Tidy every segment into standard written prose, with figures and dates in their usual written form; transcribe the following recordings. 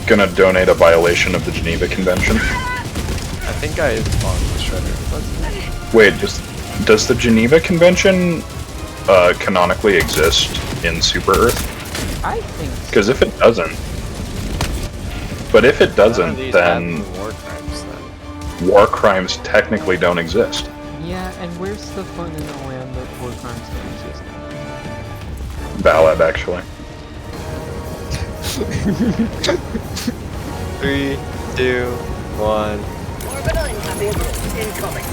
Gonna donate a violation of the Geneva Convention. I think I spawned the shredder. Wait, does the Geneva Convention canonically exist in Super Earth? I think so. Because if it doesn't, then war crimes technically don't exist. Yeah, and where's the fun in a land that war crimes don't exist? Valid, actually. 3, 2, 1. Orbital incoming.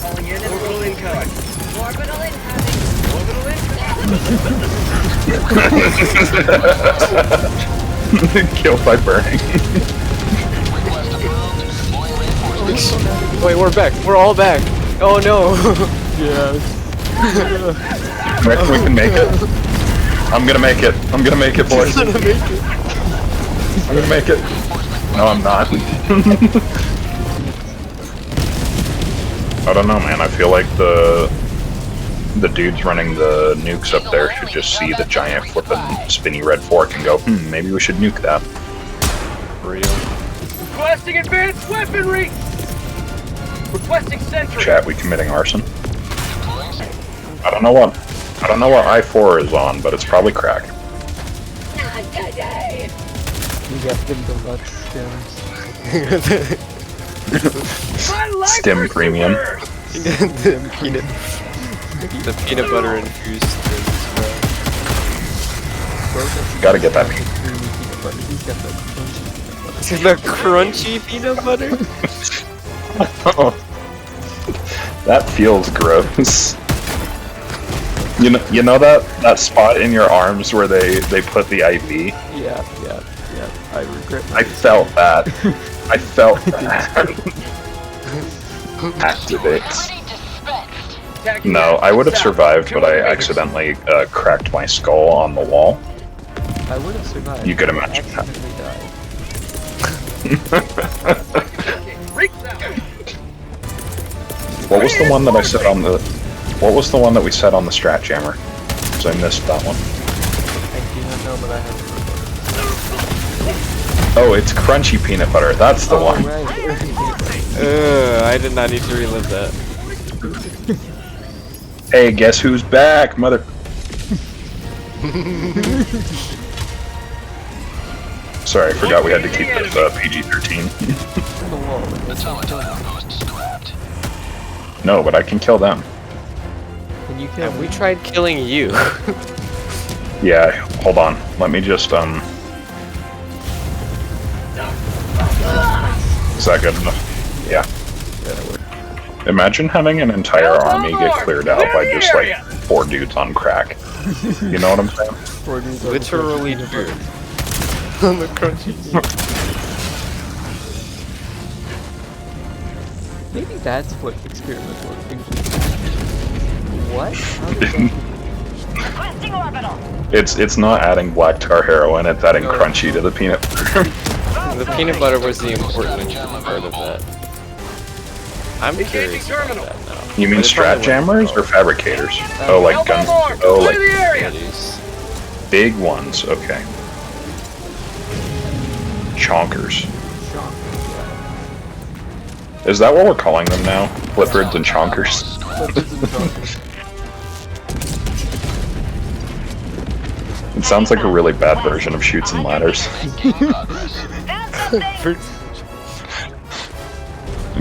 Calling in orbital incoming. Orbital incoming. Orbital incoming. Killed by burning. Wait, we're back. We're all back. Oh no. Yes. Reckon we can make it? I'm gonna make it. I'm gonna make it, boys. I'm gonna make it. No, I'm not. I don't know, man. I feel like the dudes running the nukes up there should just see the giant flippin' spinny red fork and go, maybe we should nuke that. Real. Requesting advanced weaponry! Requesting sentry! Chat, we committing arson? I don't know what I-4 is on, but it's probably crack. Not today! You got them deluxe stems. Stim premium. The peanut butter infused things. Gotta get that peanut butter. He's got the crunchy peanut butter. The crunchy peanut butter? Oh, that feels gross. You know that spot in your arms where they put the IV? Yeah. I regret. I felt that. I felt that. Activates. No, I would have survived, but I accidentally cracked my skull on the wall. I would have survived. You could imagine that. What was the one that I said on the? What was the one that we said on the strat jammer? Because I missed that one. I do not know, but I have. Oh, it's crunchy peanut butter. That's the one. Right. I did not need to relive that. Hey, guess who's back, mother? Sorry, I forgot we had to keep this PG-13. No, but I can kill them. Can you kill Have we tried killing you? Yeah, hold on. Let me just, Is that good enough? Yeah. Imagine having an entire army get cleared out by just, like, 4 dudes on crack. You know what I'm saying? 4 dudes on Literally the true. on the crunchy. Maybe that's what experimental things. What? Requesting orbital! It's not adding black tar heroin, it's adding crunchy to the peanut butter. The peanut butter was the important part of that. I'm curious about that now. You mean strat jammers or fabricators? Oh, like guns. Oh, like big ones. Okay. Chonkers. Is that what we're calling them now? Flippards and chonkers? It sounds like a really bad version of Chutes and Ladders.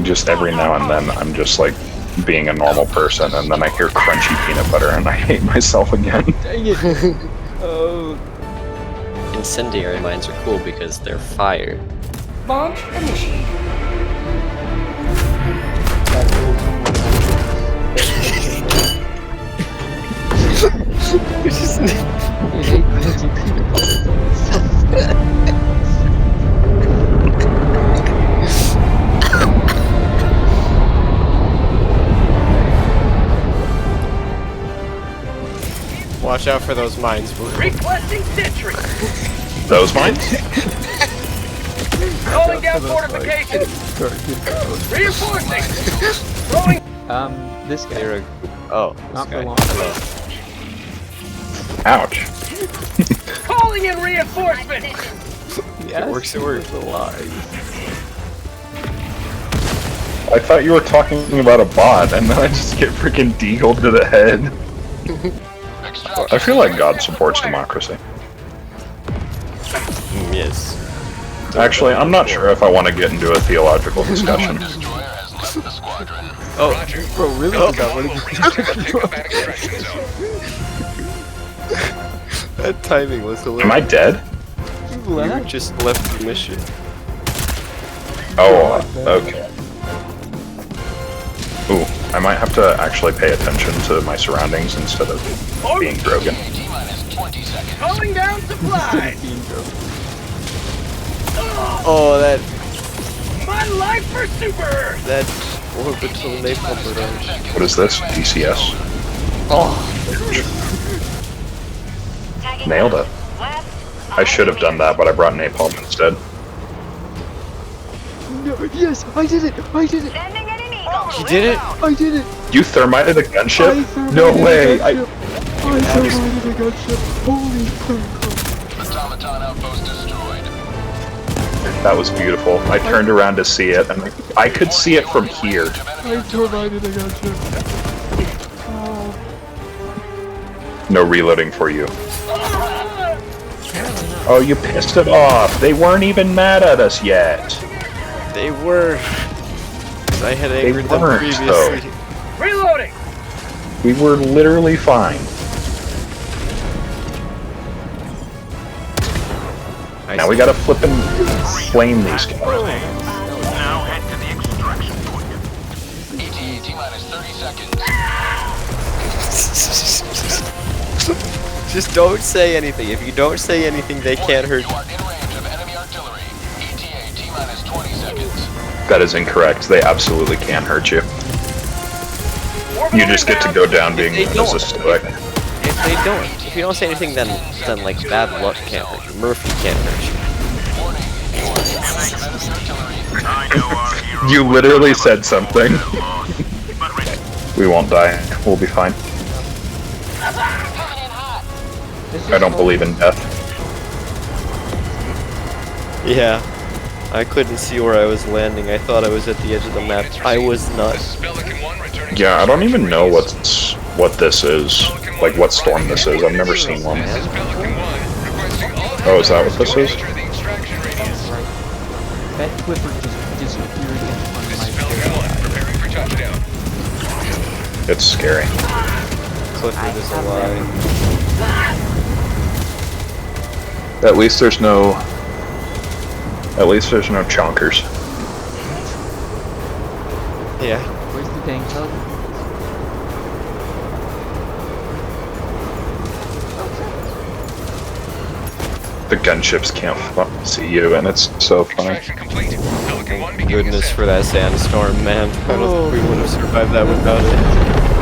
Just every now and then, I'm just like being a normal person, and then I hear crunchy peanut butter, and I hate myself again. Dang it! Oh. Incendiary mines are cool because they're fire. Launch initiated. Watch out for those mines, Blue. Requesting sentry. Those mines? Calling down fortifications. Reinforcing. Throwing. This guy. Oh, Not this for guy. long. Ouch. Calling in reinforcements! Yeah, it works. It works. I thought you were talking about a bot, and then I just get freaking deagled to the head. I feel like God supports democracy. Yes. Actually, I'm not sure if I want to get into a theological discussion. Oh, bro, really? Oh. That timing was hilarious. Am I dead? You just left the mission. Oh, okay. Ooh, I might have to actually pay attention to my surroundings instead of being broken. Calling down supplies! Oh, that My life for Super Earth! orbital napalm barrage. What is this? DCS? Oh, Nailed it. I should have done that, but I brought napalm instead. No, yes, I did it! I did it! you did it? I did it! You thermited a gunship? I thermited No a way! gunship. I thermited a gunship! Holy crap! Automaton outpost destroyed. That was beautiful. I turned around to see it, and I could see it from here. I thermited a gunship! Oh. No reloading for you. Oh, you pissed it off. They weren't even mad at us yet. They were. I had They angered them weren't, previously. though. Reloading! We were literally fine. Now we gotta flip and flame these guys. Now head to the extraction point. ETA T-minus 30 seconds. Just don't say anything. If you don't say anything, they can't hurt You are in range of enemy artillery. ETA T-minus 20 seconds. That is incorrect. They absolutely can hurt you. You just get to go down being They don't. as a stoic. If you don't say anything, then like bad luck can't hurt you. Murphy can't hurt Warning. You are in range of enemy artillery. I know our hero. You literally said something. But ready. We won't die. We'll be fine. I don't believe in death. you. Yeah. I couldn't see where I was landing. I thought I was at the edge of the map. I was not. Yeah, I don't even know what this is. Like what storm this is. I've never seen one. Oh, is that what this is? That Clifford just disappeared in front of my face. It's scary. Clifford is alive. At least there's no chonkers. Yeah. Where's the dang tug? The gunships can't see you, and it's so funny. Goodness for that sandstorm, man. I don't think we would have survived that without it.